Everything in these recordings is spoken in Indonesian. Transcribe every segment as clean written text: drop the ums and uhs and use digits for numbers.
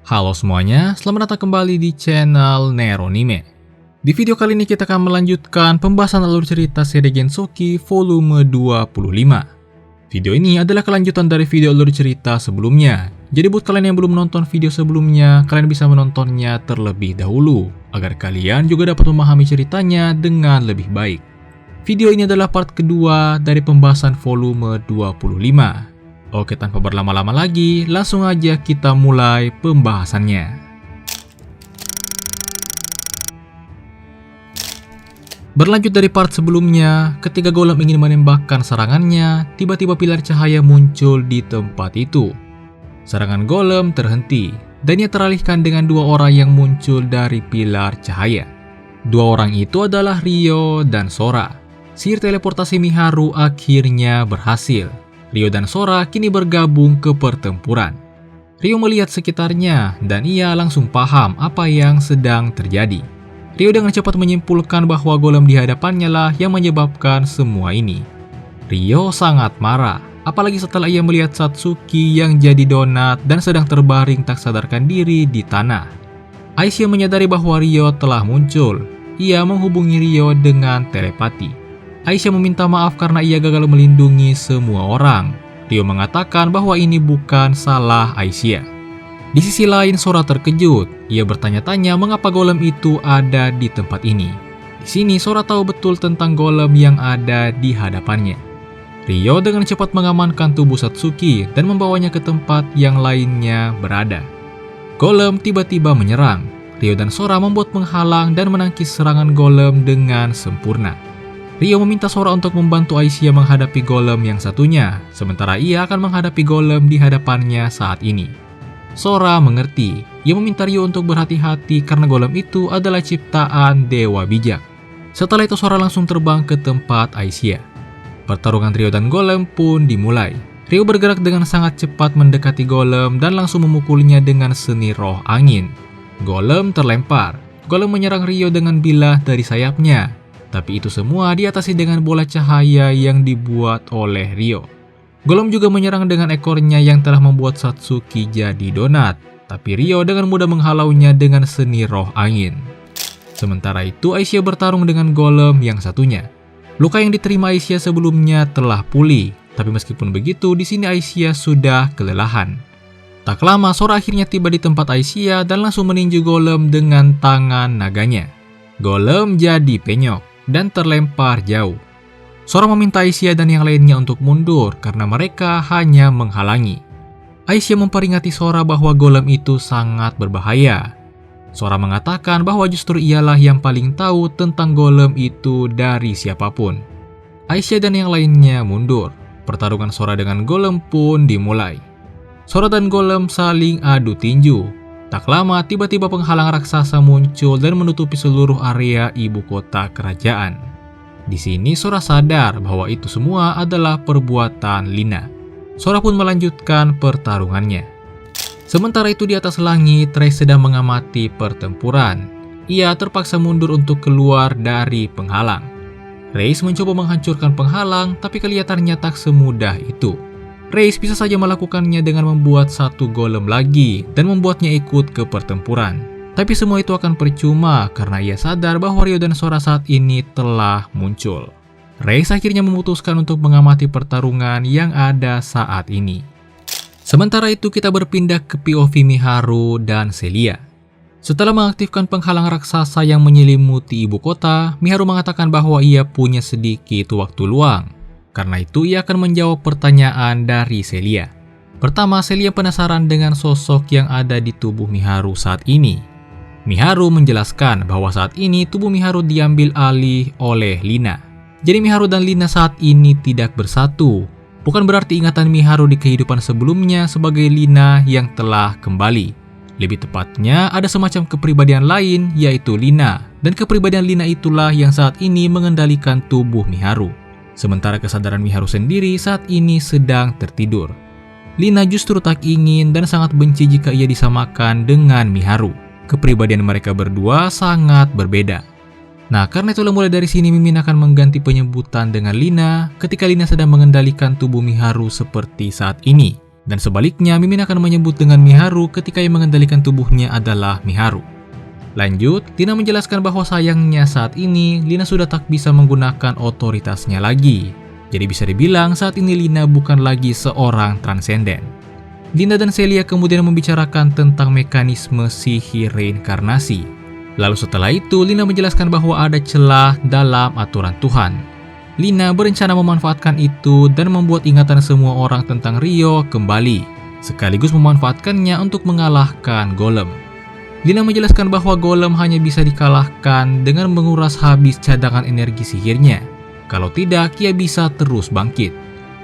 Halo semuanya, selamat datang kembali di channel Neronime. Di video kali ini kita akan melanjutkan pembahasan alur cerita seri Gensoki volume 25. Video ini adalah kelanjutan dari video alur cerita sebelumnya. Jadi buat kalian yang belum nonton video sebelumnya, kalian bisa menontonnya terlebih dahulu, agar kalian juga dapat memahami ceritanya dengan lebih baik. Video ini adalah part kedua dari pembahasan volume 25. Oke, tanpa berlama-lama lagi, langsung aja kita mulai pembahasannya. Berlanjut dari part sebelumnya, ketika Golem ingin menembakkan serangannya, tiba-tiba pilar cahaya muncul di tempat itu. Serangan Golem terhenti, dan ia teralihkan dengan dua orang yang muncul dari pilar cahaya. Dua orang itu adalah Ryo dan Sora. Sihir teleportasi Miharu akhirnya berhasil. Ryo dan Sora kini bergabung ke pertempuran. Ryo melihat sekitarnya dan ia langsung paham apa yang sedang terjadi. Ryo dengan cepat menyimpulkan bahwa Golem di hadapannya lah yang menyebabkan semua ini. Ryo sangat marah, apalagi setelah ia melihat Satsuki yang jadi donat dan sedang terbaring tak sadarkan diri di tanah. Aisyah menyadari bahwa Ryo telah muncul. Ia menghubungi Ryo dengan telepati. Aisyah meminta maaf karena ia gagal melindungi semua orang. Ryo mengatakan bahwa ini bukan salah Aisyah. Di sisi lain, Sora terkejut. Ia bertanya-tanya mengapa Golem itu ada di tempat ini. Di sini, Sora tahu betul tentang Golem yang ada di hadapannya. Ryo dengan cepat mengamankan tubuh Satsuki dan membawanya ke tempat yang lainnya berada. Golem tiba-tiba menyerang. Ryo dan Sora membuat penghalang dan menangkis serangan Golem dengan sempurna. Ryo meminta Sora untuk membantu Aisyah menghadapi Golem yang satunya, sementara ia akan menghadapi Golem di hadapannya saat ini. Sora mengerti. Ia meminta Ryo untuk berhati-hati karena Golem itu adalah ciptaan Dewa Bijak. Setelah itu Sora langsung terbang ke tempat Aisyah. Pertarungan Ryo dan Golem pun dimulai. Ryo bergerak dengan sangat cepat mendekati Golem dan langsung memukulnya dengan seni roh angin. Golem terlempar. Golem menyerang Ryo dengan bilah dari sayapnya. Tapi itu semua diatasi dengan bola cahaya yang dibuat oleh Ryo. Golem juga menyerang dengan ekornya yang telah membuat Satsuki jadi donat. Tapi Ryo dengan mudah menghalaunya dengan seni roh angin. Sementara itu Aisyah bertarung dengan Golem yang satunya. Luka yang diterima Aisyah sebelumnya telah pulih. Tapi meskipun begitu, di sini Aisyah sudah kelelahan. Tak lama Sora akhirnya tiba di tempat Aisyah dan langsung meninju Golem dengan tangan naganya. Golem jadi penyok dan terlempar jauh. Sora meminta Aisyah dan yang lainnya untuk mundur karena mereka hanya menghalangi. Aisyah memperingati Sora bahwa Golem itu sangat berbahaya. Sora mengatakan bahwa justru ialah yang paling tahu tentang Golem itu dari siapapun. Aisyah dan yang lainnya mundur. Pertarungan Sora dengan Golem pun dimulai. Sora dan Golem saling adu tinju. Tak lama, tiba-tiba penghalang raksasa muncul dan menutupi seluruh area ibu kota kerajaan. Di sini Sora sadar bahwa itu semua adalah perbuatan Lina. Sora pun melanjutkan pertarungannya. Sementara itu di atas langit, Rei sedang mengamati pertempuran. Ia terpaksa mundur untuk keluar dari penghalang. Rei mencoba menghancurkan penghalang, tapi kelihatannya tak semudah itu. Reis bisa saja melakukannya dengan membuat satu Golem lagi dan membuatnya ikut ke pertempuran. Tapi semua itu akan percuma karena ia sadar bahwa Ryo dan Sora saat ini telah muncul. Reis akhirnya memutuskan untuk mengamati pertarungan yang ada saat ini. Sementara itu kita berpindah ke POV Miharu dan Celia. Setelah mengaktifkan penghalang raksasa yang menyelimuti ibu kota, Miharu mengatakan bahwa ia punya sedikit waktu luang. Karena itu ia akan menjawab pertanyaan dari Celia. Pertama, Celia penasaran dengan sosok yang ada di tubuh Miharu saat ini. Miharu menjelaskan bahwa saat ini tubuh Miharu diambil alih oleh Lina. Jadi Miharu dan Lina saat ini tidak bersatu. Bukan berarti ingatan Miharu di kehidupan sebelumnya sebagai Lina yang telah kembali. Lebih tepatnya ada semacam kepribadian lain yaitu Lina. Dan kepribadian Lina itulah yang saat ini mengendalikan tubuh Miharu. Sementara kesadaran Miharu sendiri saat ini sedang tertidur. Lina justru tak ingin dan sangat benci jika ia disamakan dengan Miharu. Kepribadian mereka berdua sangat berbeda. Nah, karena itulah mulai dari sini Mimin akan mengganti penyebutan dengan Lina ketika Lina sedang mengendalikan tubuh Miharu seperti saat ini. Dan sebaliknya, Mimin akan menyebut dengan Miharu ketika yang mengendalikan tubuhnya adalah Miharu. Lanjut, Lina menjelaskan bahwa sayangnya saat ini Lina sudah tak bisa menggunakan otoritasnya lagi. Jadi bisa dibilang saat ini Lina bukan lagi seorang transenden. Lina dan Celia kemudian membicarakan tentang mekanisme sihir reinkarnasi. Lalu setelah itu, Lina menjelaskan bahwa ada celah dalam aturan Tuhan. Lina berencana memanfaatkan itu dan membuat ingatan semua orang tentang Rio kembali, sekaligus memanfaatkannya untuk mengalahkan Golem. Lina menjelaskan bahwa Golem hanya bisa dikalahkan dengan menguras habis cadangan energi sihirnya. Kalau tidak, ia bisa terus bangkit.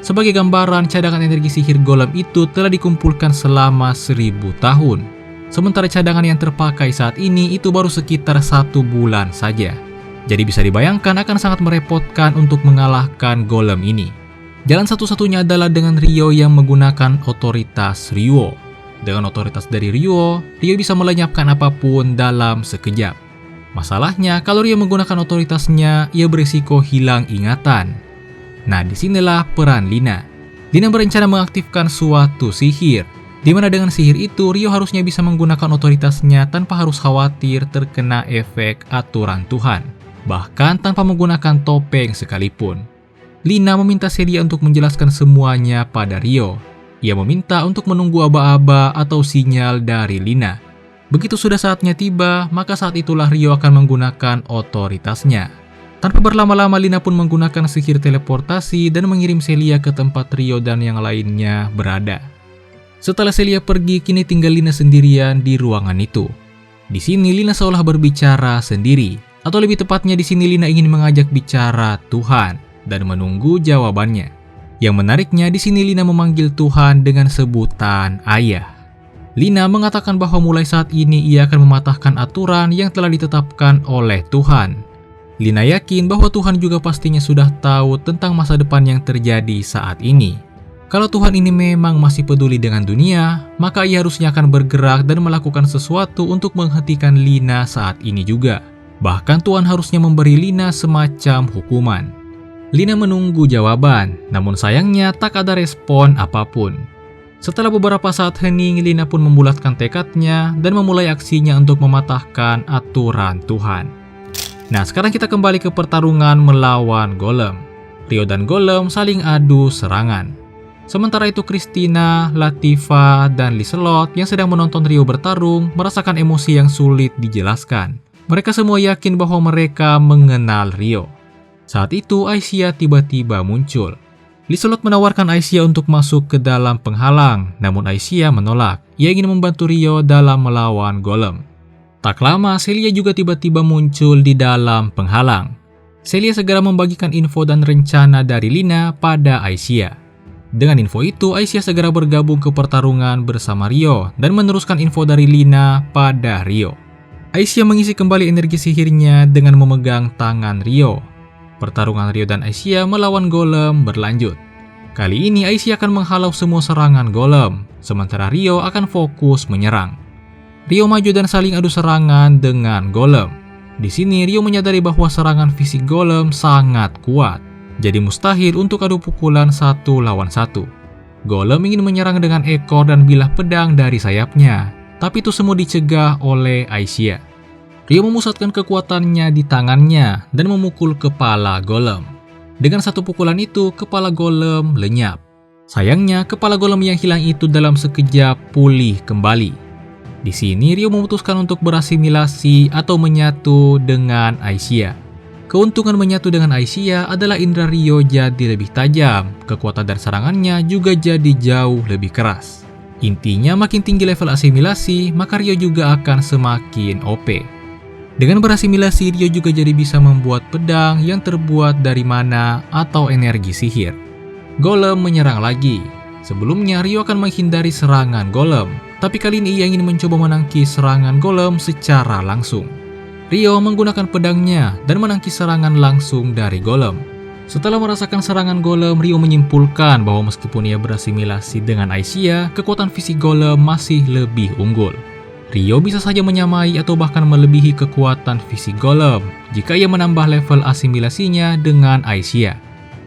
Sebagai gambaran, cadangan energi sihir Golem itu telah dikumpulkan selama 1000 tahun. Sementara cadangan yang terpakai saat ini itu baru sekitar 1 bulan saja. Jadi bisa dibayangkan akan sangat merepotkan untuk mengalahkan Golem ini. Jalan satu-satunya adalah dengan Rio yang menggunakan otoritas Ryuo. Dengan otoritas dari Ryuo, Rio bisa melenyapkan apapun dalam sekejap. Masalahnya, kalau Rio menggunakan otoritasnya, ia berisiko hilang ingatan. Nah, disinilah peran Lina. Lina berencana mengaktifkan suatu sihir, di mana dengan sihir itu Rio harusnya bisa menggunakan otoritasnya tanpa harus khawatir terkena efek aturan Tuhan. Bahkan tanpa menggunakan topeng sekalipun. Lina meminta Celia untuk menjelaskan semuanya pada Rio. Ia meminta untuk menunggu aba-aba atau sinyal dari Lina. Begitu sudah saatnya tiba, maka saat itulah Rio akan menggunakan otoritasnya. Tanpa berlama-lama, Lina pun menggunakan sihir teleportasi dan mengirim Celia ke tempat Rio dan yang lainnya berada. Setelah Celia pergi, kini tinggal Lina sendirian di ruangan itu. Di sini Lina seolah berbicara sendiri. Atau lebih tepatnya di sini Lina ingin mengajak bicara Tuhan dan menunggu jawabannya. Yang menariknya di sini Lina memanggil Tuhan dengan sebutan Ayah. Lina mengatakan bahwa mulai saat ini ia akan mematahkan aturan yang telah ditetapkan oleh Tuhan. Lina yakin bahwa Tuhan juga pastinya sudah tahu tentang masa depan yang terjadi saat ini. Kalau Tuhan ini memang masih peduli dengan dunia, maka ia harusnya akan bergerak dan melakukan sesuatu untuk menghentikan Lina saat ini juga. Bahkan Tuhan harusnya memberi Lina semacam hukuman. Lina menunggu jawaban, namun sayangnya tak ada respon apapun. Setelah beberapa saat hening, Lina pun membulatkan tekadnya dan memulai aksinya untuk mematahkan aturan Tuhan. Nah, sekarang kita kembali ke pertarungan melawan Golem. Rio dan Golem saling adu serangan. Sementara itu Christina, Latifa, dan Liselot yang sedang menonton Rio bertarung merasakan emosi yang sulit dijelaskan. Mereka semua yakin bahwa mereka mengenal Rio. Saat itu Aisyah tiba-tiba muncul. Liselot menawarkan Aisyah untuk masuk ke dalam penghalang, namun Aisyah menolak. Ia ingin membantu Rio dalam melawan Golem. Tak lama Celia juga tiba-tiba muncul di dalam penghalang. Celia segera membagikan info dan rencana dari Lina pada Aisyah. Dengan info itu Aisyah segera bergabung ke pertarungan bersama Rio dan meneruskan info dari Lina pada Rio. Aisyah mengisi kembali energi sihirnya dengan memegang tangan Rio. Pertarungan Rio dan Aisyah melawan Golem berlanjut. Kali ini Aisyah akan menghalau semua serangan Golem, sementara Rio akan fokus menyerang. Rio maju dan saling adu serangan dengan Golem. Di sini Rio menyadari bahwa serangan fisik Golem sangat kuat, jadi mustahil untuk adu pukulan 1 lawan 1. Golem ingin menyerang dengan ekor dan bilah pedang dari sayapnya. Tapi itu semua dicegah oleh Aisyah. Rio memusatkan kekuatannya di tangannya dan memukul kepala Golem. Dengan satu pukulan itu, kepala Golem lenyap. Sayangnya, kepala Golem yang hilang itu dalam sekejap pulih kembali. Di sini Rio memutuskan untuk berasimilasi atau menyatu dengan Aisyah. Keuntungan menyatu dengan Aisyah adalah indera Rio jadi lebih tajam, kekuatan dan serangannya juga jadi jauh lebih keras. Intinya makin tinggi level asimilasi, maka Rio juga akan semakin OP. Dengan berasimilasi, Rio juga jadi bisa membuat pedang yang terbuat dari mana atau energi sihir. Golem menyerang lagi. Sebelumnya Rio akan menghindari serangan Golem, tapi kali ini ia ingin mencoba menangkis serangan Golem secara langsung. Rio menggunakan pedangnya dan menangkis serangan langsung dari Golem. Setelah merasakan serangan Golem, Rio menyimpulkan bahwa meskipun ia berasimilasi dengan Aisyah, kekuatan fisik Golem masih lebih unggul. Rio bisa saja menyamai atau bahkan melebihi kekuatan fisik Golem jika ia menambah level asimilasinya dengan Aisyah.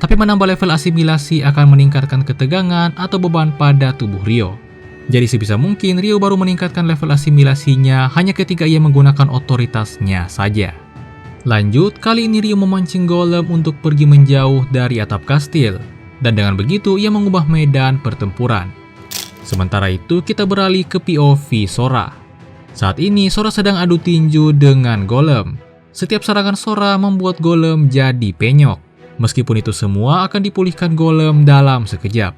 Tapi menambah level asimilasi akan meningkatkan ketegangan atau beban pada tubuh Rio. Jadi sebisa mungkin Rio baru meningkatkan level asimilasinya hanya ketika ia menggunakan otoritasnya saja. Lanjut, kali ini Rio memancing Golem untuk pergi menjauh dari atap kastil. Dan dengan begitu ia mengubah medan pertempuran. Sementara itu kita beralih ke POV Sora. Saat ini Sora sedang adu tinju dengan Golem. Setiap serangan Sora membuat Golem jadi penyok. Meskipun itu semua akan dipulihkan Golem dalam sekejap.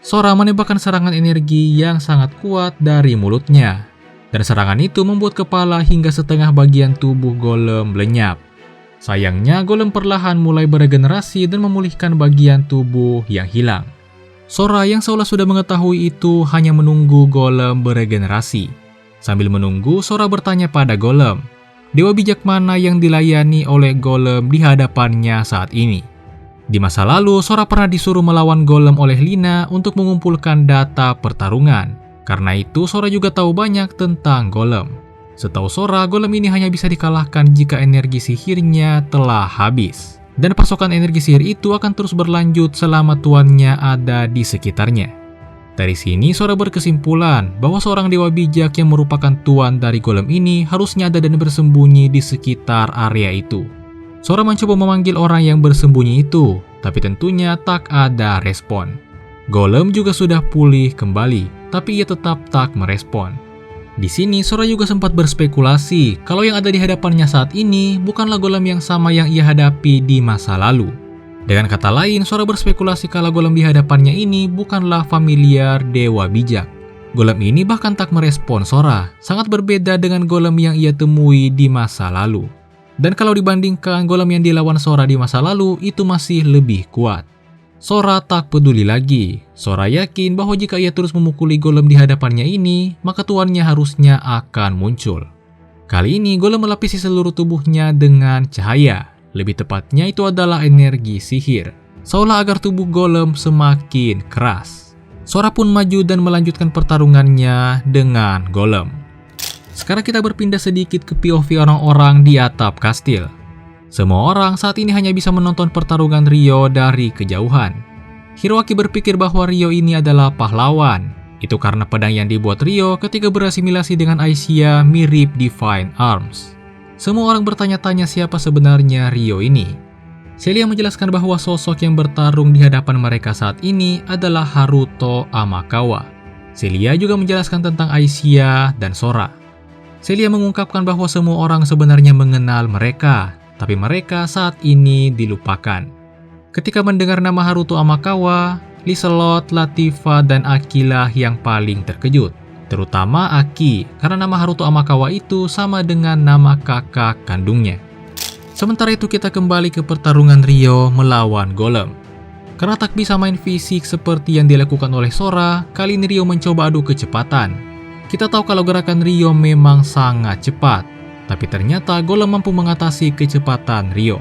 Sora menembakkan serangan energi yang sangat kuat dari mulutnya. Dan serangan itu membuat kepala hingga setengah bagian tubuh Golem lenyap. Sayangnya Golem perlahan mulai beregenerasi dan memulihkan bagian tubuh yang hilang. Sora yang seolah sudah mengetahui itu hanya menunggu Golem beregenerasi. Sambil menunggu, Sora bertanya pada Golem, dewa bijak mana yang dilayani oleh Golem di hadapannya saat ini? Di masa lalu, Sora pernah disuruh melawan Golem oleh Lina untuk mengumpulkan data pertarungan. Karena itu, Sora juga tahu banyak tentang Golem. Setahu Sora, Golem ini hanya bisa dikalahkan jika energi sihirnya telah habis. Dan pasokan energi sihir itu akan terus berlanjut selama tuannya ada di sekitarnya. Dari sini, Sora berkesimpulan bahwa seorang dewa bijak yang merupakan tuan dari Golem ini harusnya ada dan bersembunyi di sekitar area itu. Sora mencoba memanggil orang yang bersembunyi itu, tapi tentunya tak ada respon. Golem juga sudah pulih kembali, tapi ia tetap tak merespon. Di sini Sora juga sempat berspekulasi kalau yang ada di hadapannya saat ini bukanlah Golem yang sama yang ia hadapi di masa lalu. Dengan kata lain, Sora berspekulasi kalau Golem di hadapannya ini bukanlah familiar dewa bijak. Golem ini bahkan tak merespon Sora, sangat berbeda dengan Golem yang ia temui di masa lalu. Dan kalau dibandingkan Golem yang dilawan Sora di masa lalu, itu masih lebih kuat. Sora tak peduli lagi. Sora yakin bahwa jika ia terus memukuli Golem di hadapannya ini, maka tuannya harusnya akan muncul. Kali ini Golem melapisi seluruh tubuhnya dengan cahaya. Lebih tepatnya itu adalah energi sihir, seolah agar tubuh Golem semakin keras. Sora pun maju dan melanjutkan pertarungannya dengan Golem. Sekarang kita berpindah sedikit ke POV orang-orang di atap kastil. Semua orang saat ini hanya bisa menonton pertarungan Rio dari kejauhan. Hiroaki berpikir bahwa Rio ini adalah pahlawan. Itu karena pedang yang dibuat Rio ketika berasimilasi dengan Aishia mirip Divine Arms. Semua orang bertanya-tanya siapa sebenarnya Rio ini. Celia menjelaskan bahwa sosok yang bertarung di hadapan mereka saat ini adalah Haruto Amakawa. Celia juga menjelaskan tentang Aishia dan Sora. Celia mengungkapkan bahwa semua orang sebenarnya mengenal mereka, tapi mereka saat ini dilupakan. Ketika mendengar nama Haruto Amakawa, Liselot, Latifa, dan Aki lah yang paling terkejut. Terutama Aki, karena nama Haruto Amakawa itu sama dengan nama kakak kandungnya. Sementara itu kita kembali ke pertarungan Rio melawan Golem. Karena tak bisa main fisik seperti yang dilakukan oleh Sora, kali ini Rio mencoba adu kecepatan. Kita tahu kalau gerakan Rio memang sangat cepat, tapi ternyata Golem mampu mengatasi kecepatan Rio.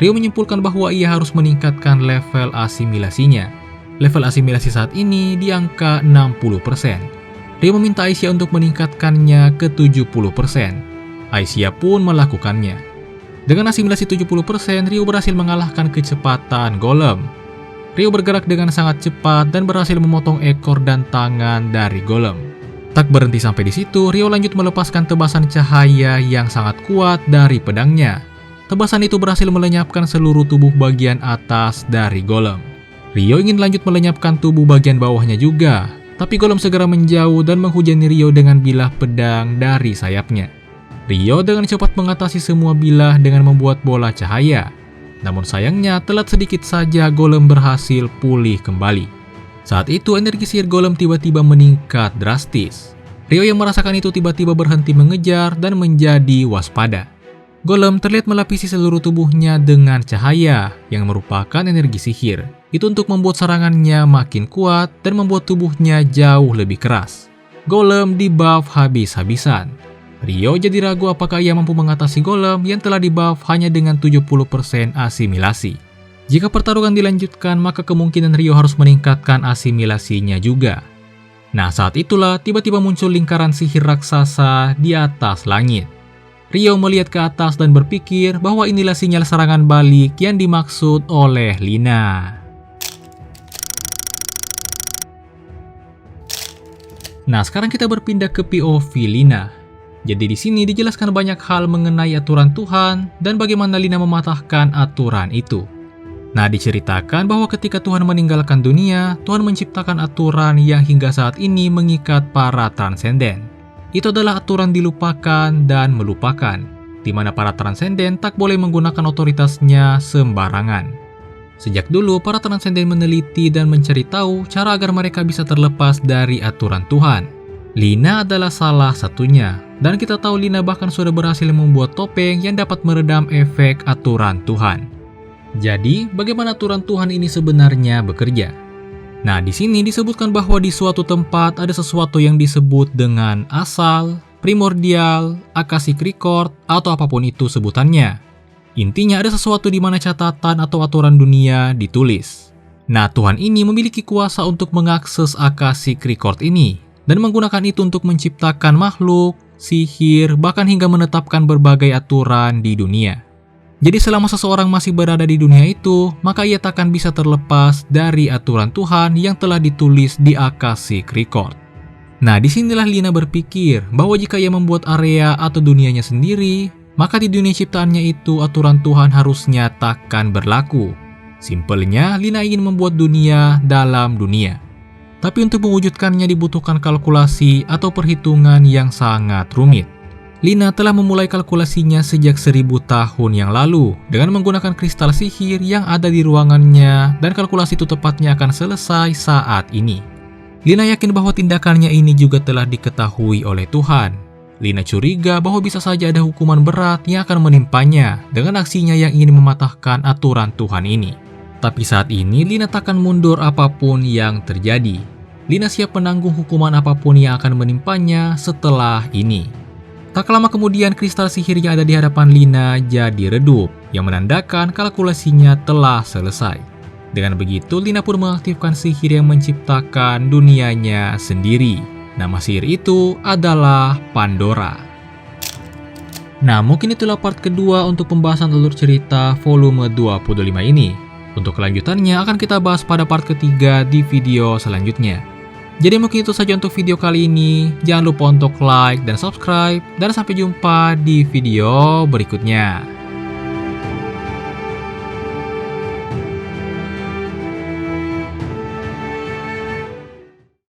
Rio menyimpulkan bahwa ia harus meningkatkan level asimilasinya. Level asimilasi saat ini di angka 60%. Rio meminta Aishia untuk meningkatkannya ke 70%. Aishia pun melakukannya. Dengan asimilasi 70%, Rio berhasil mengalahkan kecepatan Golem. Rio bergerak dengan sangat cepat dan berhasil memotong ekor dan tangan dari Golem. Tak berhenti sampai di situ, Rio lanjut melepaskan tebasan cahaya yang sangat kuat dari pedangnya. Tebasan itu berhasil melenyapkan seluruh tubuh bagian atas dari Golem. Rio ingin lanjut melenyapkan tubuh bagian bawahnya juga, tapi Golem segera menjauh dan menghujani Rio dengan bilah pedang dari sayapnya. Rio dengan cepat mengatasi semua bilah dengan membuat bola cahaya. Namun sayangnya telat sedikit saja Golem berhasil pulih kembali. Saat itu energi sihir Golem tiba-tiba meningkat drastis. Rio yang merasakan itu tiba-tiba berhenti mengejar dan menjadi waspada. Golem terlihat melapisi seluruh tubuhnya dengan cahaya yang merupakan energi sihir. Itu untuk membuat serangannya makin kuat dan membuat tubuhnya jauh lebih keras. Golem di-buff habis-habisan. Rio jadi ragu apakah ia mampu mengatasi Golem yang telah di-buff hanya dengan 70% asimilasi. Jika pertarungan dilanjutkan, maka kemungkinan Rio harus meningkatkan asimilasinya juga. Nah, saat itulah tiba-tiba muncul lingkaran sihir raksasa di atas langit. Rio melihat ke atas dan berpikir bahwa inilah sinyal serangan balik yang dimaksud oleh Lina. Nah, sekarang kita berpindah ke POV Lina. Jadi di sini dijelaskan banyak hal mengenai aturan Tuhan dan bagaimana Lina mematahkan aturan itu. Nah, diceritakan bahwa ketika Tuhan meninggalkan dunia, Tuhan menciptakan aturan yang hingga saat ini mengikat para transenden. Itu adalah aturan dilupakan dan melupakan, di mana para transenden tak boleh menggunakan otoritasnya sembarangan. Sejak dulu, para transenden meneliti dan mencari tahu cara agar mereka bisa terlepas dari aturan Tuhan. Lina adalah salah satunya, dan kita tahu Lina bahkan sudah berhasil membuat topeng yang dapat meredam efek aturan Tuhan. Jadi, bagaimana aturan Tuhan ini sebenarnya bekerja? Nah, di sini disebutkan bahwa di suatu tempat ada sesuatu yang disebut dengan asal, primordial, akashic record, atau apapun itu sebutannya. Intinya ada sesuatu di mana catatan atau aturan dunia ditulis. Nah, Tuhan ini memiliki kuasa untuk mengakses akashic record ini dan menggunakan itu untuk menciptakan makhluk, sihir, bahkan hingga menetapkan berbagai aturan di dunia. Jadi selama seseorang masih berada di dunia itu, maka ia takkan bisa terlepas dari aturan Tuhan yang telah ditulis di akashic record. Nah, disinilah Lina berpikir bahwa jika ia membuat area atau dunianya sendiri, maka di dunia ciptaannya itu aturan Tuhan harusnya takkan berlaku. Simpelnya, Lina ingin membuat dunia dalam dunia. Tapi untuk mewujudkannya dibutuhkan kalkulasi atau perhitungan yang sangat rumit. Lina telah memulai kalkulasinya sejak 1000 tahun yang lalu dengan menggunakan kristal sihir yang ada di ruangannya, dan kalkulasi itu tepatnya akan selesai saat ini. Lina yakin bahwa tindakannya ini juga telah diketahui oleh Tuhan. Lina curiga bahwa bisa saja ada hukuman berat yang akan menimpanya dengan aksinya yang ingin mematahkan aturan Tuhan ini. Tapi saat ini Lina takkan mundur apapun yang terjadi. Lina siap menanggung hukuman apapun yang akan menimpanya setelah ini. Tak lama kemudian kristal sihir yang ada di hadapan Lina jadi redup, yang menandakan kalkulasinya telah selesai. Dengan begitu Lina pun mengaktifkan sihir yang menciptakan dunianya sendiri. Nama sihir itu adalah Pandora. Nah, mungkin itulah part kedua untuk pembahasan alur cerita volume 25 ini. Untuk kelanjutannya akan kita bahas pada part ketiga di video selanjutnya. Jadi mungkin itu saja untuk video kali ini. Jangan lupa untuk like dan subscribe. Dan sampai jumpa di video berikutnya.